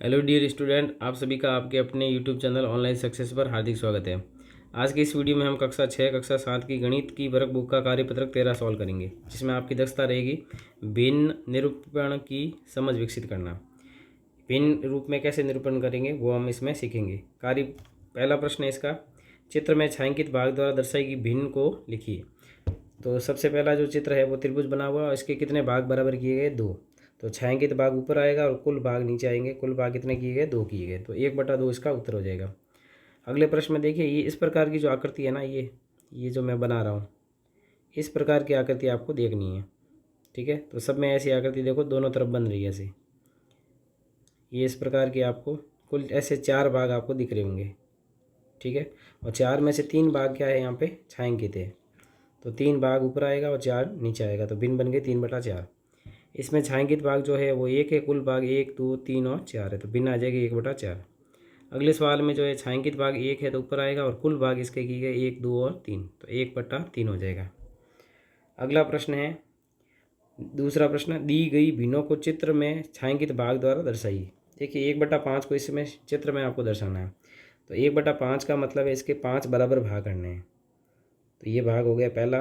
Hello dear student, आप सभी का आपके अपने यूट्यूब चैनल ऑनलाइन सक्सेस पर हार्दिक स्वागत है। आज की इस वीडियो में हम कक्षा 6 कक्षा 7 की गणित की वर्कबुक का कार्यपत्रक 13 सॉल्व करेंगे, जिसमें आपकी दक्षता रहेगी भिन्न निरूपण की समझ विकसित करना। भिन्न रूप में कैसे निरूपण करेंगे वो हम इसमें सीखेंगे। कार्य पहला प्रश्न है इसका, चित्र में छायांकित भाग द्वारा दर्शाई गई भिन्न को लिखिए। तो सबसे पहला जो चित्र है वो त्रिभुज बना हुआ है और इसके कितने भाग बराबर किए गए? 2। तो छायांकित भाग ऊपर आएगा और कुल भाग नीचे आएंगे। कुल भाग कितने किए गए? 2 किए गए। तो 1/2 इसका उत्तर हो जाएगा। अगले प्रश्न में देखिए, ये इस प्रकार की जो आकृति है ना, ये जो मैं बना रहा हूँ, इस प्रकार की आकृति आपको देखनी है। ठीक है, तो सब में ऐसी आकृति देखो, दोनों तरफ बन रही है ऐसे। ये इस प्रकार की आपको कुल ऐसे 4 भाग आपको दिख रहे होंगे। ठीक है, और 4 में से 3 भाग क्या है यहाँ पे? छायांकित है। तो 3 भाग ऊपर आएगा और 4 नीचे आएगा, तो भिन्न बन गए 3/4। इसमें छायांकित भाग जो है वो 1 है, कुल भाग 1 2 3 और 4 है, तो भिन्न आ जाएगी 1/4। अगले सवाल में जो है छायांकित भाग 1 है तो ऊपर आएगा और कुल भाग इसके किए गए 1 2 और 3, तो 1/3 हो जाएगा। अगला प्रश्न है, दूसरा प्रश्न, दी गई भिन्नों को चित्र में छायांकित भाग द्वारा दर्शाइए। देखिए 1/5 को इसमें चित्र में आपको दर्शाना है। तो 1/5 का मतलब है इसके 5 बराबर भाग करने हैं। तो ये भाग हो गया पहला,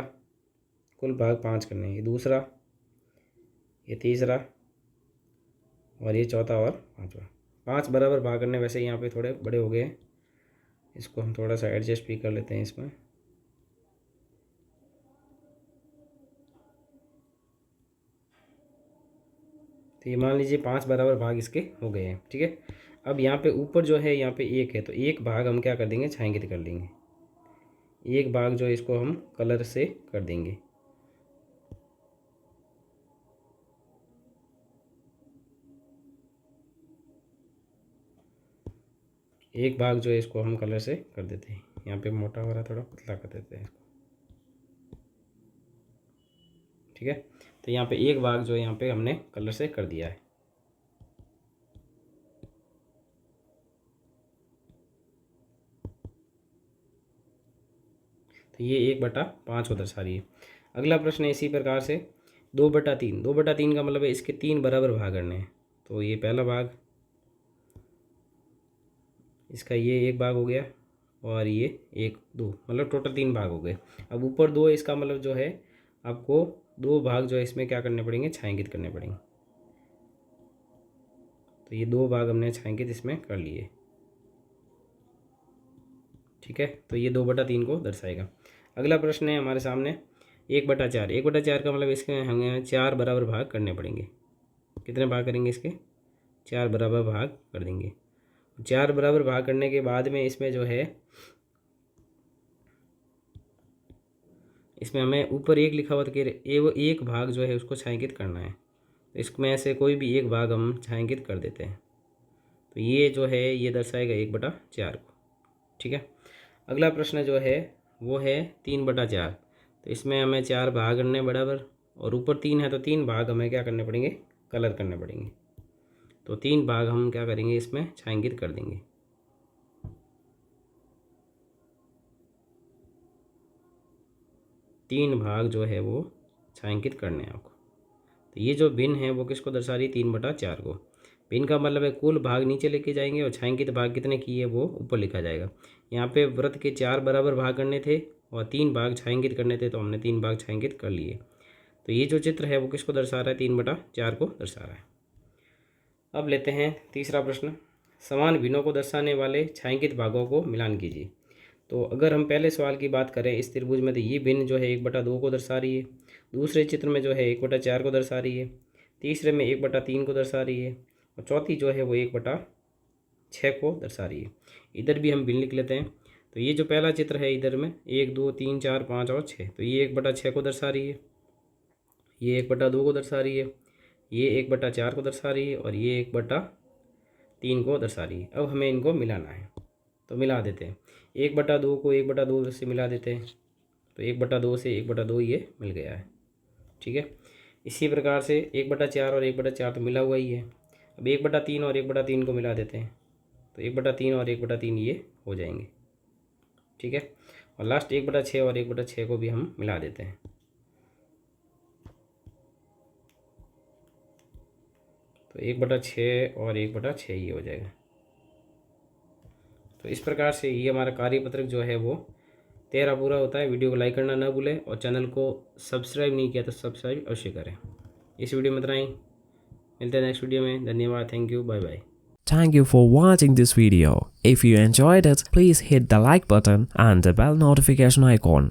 कुल भाग 5 करने हैं। ये दूसरा, ये तीसरा और ये चौथा और पांचवा। 5 बराबर भाग करने। वैसे यहाँ पे थोड़े बड़े हो गए हैं, इसको हम थोड़ा सा एडजस्ट भी कर लेते हैं इसमें। तो ये मान लीजिए 5 बराबर भाग इसके हो गए हैं। ठीक है, अब यहाँ पे ऊपर जो है यहाँ पे 1 है, तो एक भाग हम क्या कर देंगे? छायांकित कर लेंगे। एक भाग जो है इसको हम कलर से कर देंगे। एक भाग जो है इसको हम कलर से कर देते हैं। यहाँ पे मोटा हो रहा है, थोड़ा पतला कर देते हैं इसको। ठीक है, तो यहाँ पे एक भाग जो है यहाँ पे हमने कलर से कर दिया है। तो ये 1/5 को दर्शा रही है। अगला प्रश्न है इसी प्रकार से, 2/3। 2/3 का मतलब है इसके 3 बराबर भाग करने हैं। तो ये पहला भाग, इसका ये एक भाग हो गया और ये 1 2, मतलब टोटल 3 भाग हो गए। अब ऊपर 2 है, इसका मतलब जो है आपको 2 भाग जो है इसमें क्या करने पड़ेंगे? छायांकित करने पड़ेंगे। तो ये 2 भाग हमने छायांकित इसमें कर लिए। ठीक है, तो ये 2/3 को दर्शाएगा। अगला प्रश्न है हमारे सामने 1/4। 1/4 का मतलब इसके हमें 4 बराबर भाग करने पड़ेंगे। कितने भाग करेंगे इसके? 4 बराबर भाग कर देंगे। 4 बराबर भाग करने के बाद में इसमें जो है, इसमें हमें ऊपर 1 लिखा हुआ था कि वो एक भाग जो है उसको छायांकित करना है। तो इसमें से कोई भी एक भाग हम छायांकित कर देते हैं। तो ये जो है ये दर्शाएगा 1/4 को। ठीक है, अगला प्रश्न जो है वो है 3/4। तो इसमें हमें 4 भाग करने बराबर, और ऊपर 3 है तो 3 भाग हमें क्या करने पड़ेंगे? कलर करने पड़ेंगे। तो 3 भाग हम क्या करेंगे? इसमें छायांकित कर देंगे। तीन भाग जो है वो छायांकित करने हैं आपको। तो ये जो भिन्न है वो किसको दर्शा रही है? 3/4 को। भिन्न का मतलब है कुल भाग नीचे लेके जाएंगे और छायांकित भाग कितने किए वो ऊपर लिखा जाएगा। यहाँ पे वृत्त के 4 बराबर भाग करने थे और 3 भाग छायांकित करने थे, तो हमने 3 भाग छायांकित कर लिए। तो ये जो चित्र है वो किसको दर्शा रहा है? 3/4 को दर्शा रहा है। अब लेते हैं तीसरा प्रश्न, समान भिन्नों को दर्शाने वाले छायांकित भागों को मिलान कीजिए। तो अगर हम पहले सवाल की बात करें इस त्रिभुज में, तो ये भिन्न जो है 1/2 को दर्शा रही है। दूसरे चित्र में जो है 1/4 को दर्शा रही है। तीसरे में 1/3 को दर्शा रही है। और चौथी जो है वो 1/6 को दर्शा रही है। इधर भी हम भिन्न लिख लेते हैं। तो ये जो पहला चित्र है इधर में 1 2 3 4 5 और 6, तो ये 1/6 को दर्शा रही है। ये 1/2 को दर्शा रही है। ये 1/4 को दर्शा रही है और ये 1/3 को दर्शा रही है। अब हमें इनको मिलाना है, तो मिला देते हैं। 1/2 को 1/2 से मिला देते हैं, तो 1/2 से 1/2 ये मिल गया है। ठीक है, इसी प्रकार से 1/4 और 1/4 तो मिला हुआ ही है। अब 1/3 और 1/3 को मिला देते हैं, तो 1/3 और 1/3 ये हो जाएंगे। ठीक है, और लास्ट 1/6 और 1/6 को भी हम मिला देते हैं। तो तो 1/6 और 1/6 ये हो जाएगा। तो इस प्रकार से ये हमारा कार्यपत्रक जो है वो 13 पूरा होता है। वीडियो को लाइक करना ना भूलें और चैनल को सब्सक्राइब नहीं किया तो सब्सक्राइब अवश्य करें। इस वीडियो में इतना ही, मिलते हैं नेक्स्ट वीडियो में। धन्यवाद, thank you, bye bye. Thank you for watching this video. If you enjoyed it, please hit the like button and the bell notification icon.